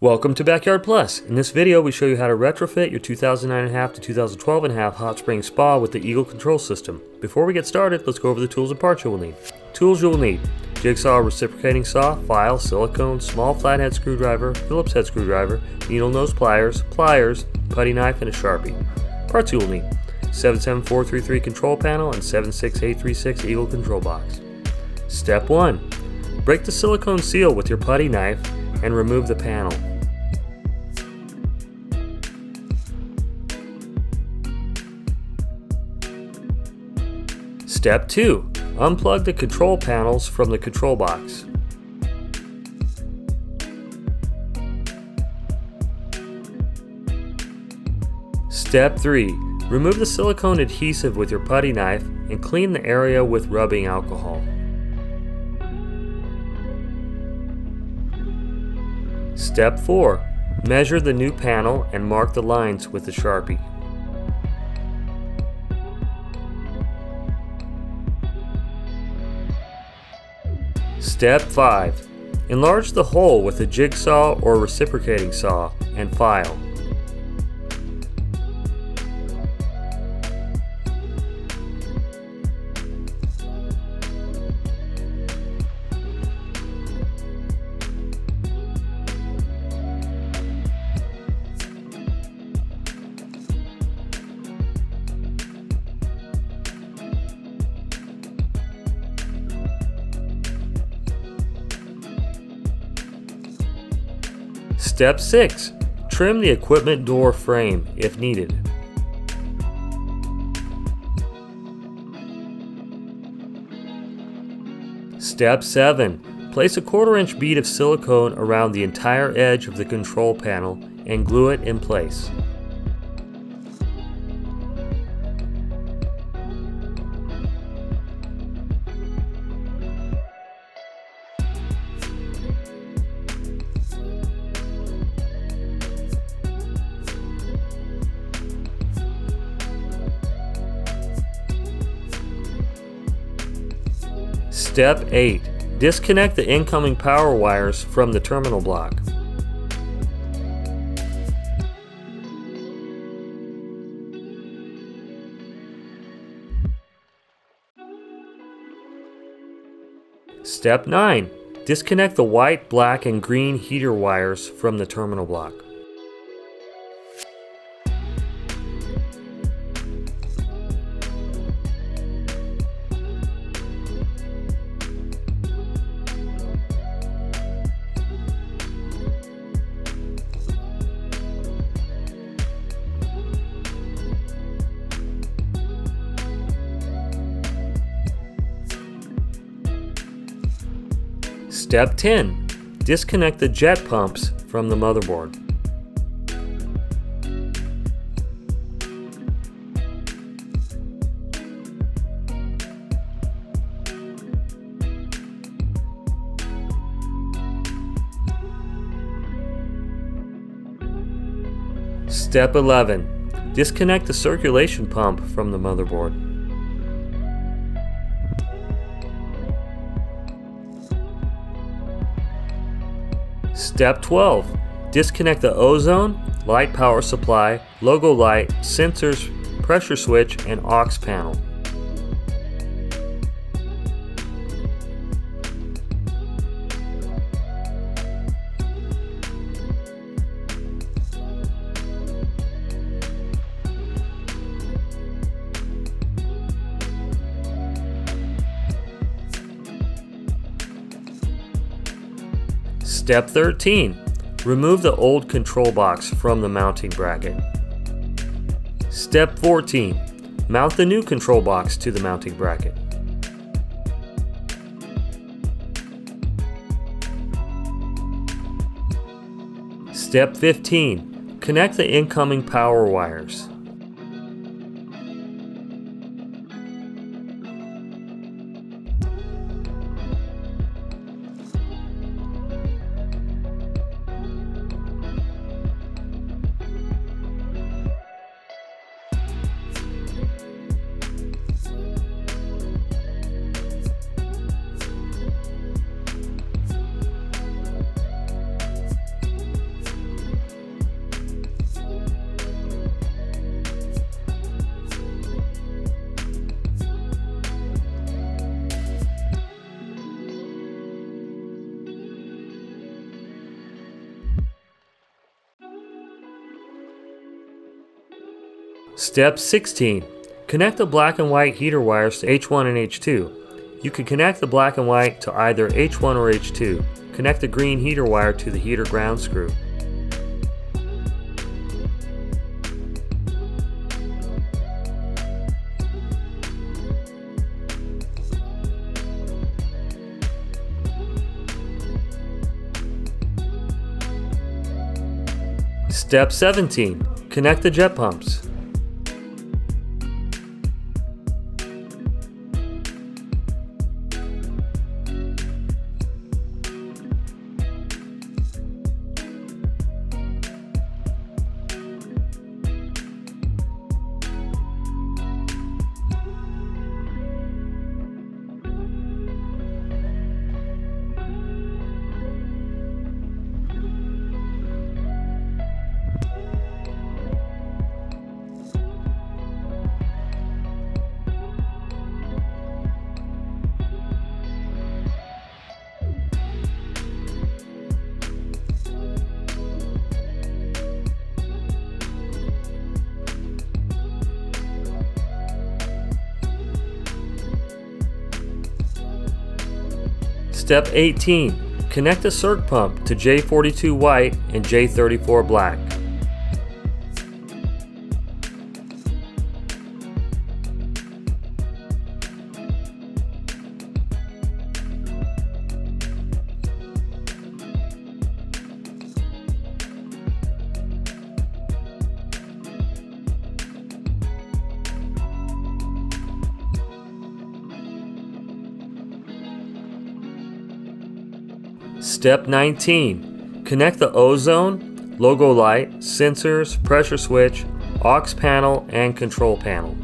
Welcome to Backyard Plus. In this video we show you how to retrofit your 2009.5 to 2012.5 hot spring spa with the Eagle control system. Before we get started, let's go over the tools and parts you will need. Tools you will need: jigsaw, reciprocating saw, file, silicone, small flathead screwdriver, Phillips head screwdriver, needle nose pliers, putty knife, and a Sharpie. Parts you will need: 77433 control panel and 76836 Eagle control box. Step 1. Break the silicone seal with your putty knife and remove the panel. Step 2. Unplug the control panels from the control box. Step 3. Remove the silicone adhesive with your putty knife and clean the area with rubbing alcohol. Step 4. Measure the new panel and mark the lines with the Sharpie. Step 5. Enlarge the hole with a jigsaw or reciprocating saw and file. Step 6. Trim the equipment door frame if needed. Step 7. Place a 1/4-inch bead of silicone around the entire edge of the control panel and glue it in place. Step 8. Disconnect the incoming power wires from the terminal block. Step 9. Disconnect the white, black, and green heater wires from the terminal block. Step 10. Disconnect the jet pumps from the motherboard. Step 11. Disconnect the circulation pump from the motherboard. Step 12. Disconnect the ozone, light power supply, logo light, sensors, pressure switch, and aux panel. Step 13. Remove the old control box from the mounting bracket. Step 14. Mount the new control box to the mounting bracket. Step 15. Connect the incoming power wires. Step 16. Connect the black and white heater wires to H1 and H2. You can connect the black and white to either H1 or H2. Connect the green heater wire to the heater ground screw. Step 17. Connect the jet pumps. Step 18. Connect the circ pump to J42 white and J34 black. Step 19. Connect the ozone, logo light, sensors, pressure switch, aux panel, and control panel.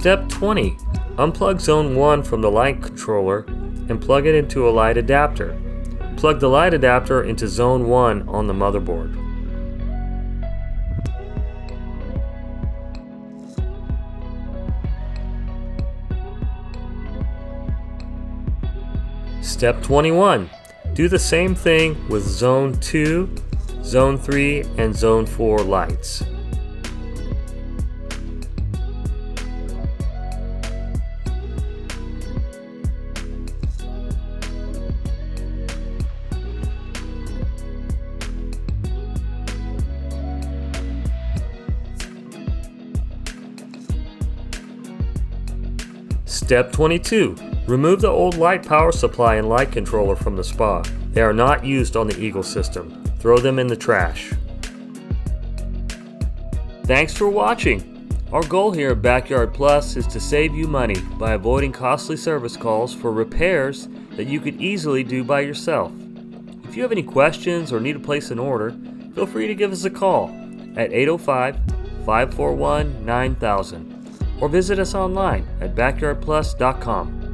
Step 20. Unplug zone 1 from the light controller and plug it into a light adapter. Plug the light adapter into zone 1 on the motherboard. Step 21. Do the same thing with zone 2, zone 3, and zone 4 lights. Step 22. Remove the old light power supply and light controller from the spa. They are not used on the Eagle system. Throw them in the trash. Thanks for watching. Our goal here at Backyard Plus is to save you money by avoiding costly service calls for repairs that you could easily do by yourself. If you have any questions or need to place an order, feel free to give us a call at 805-541-9000 or visit us online at backyardplus.com.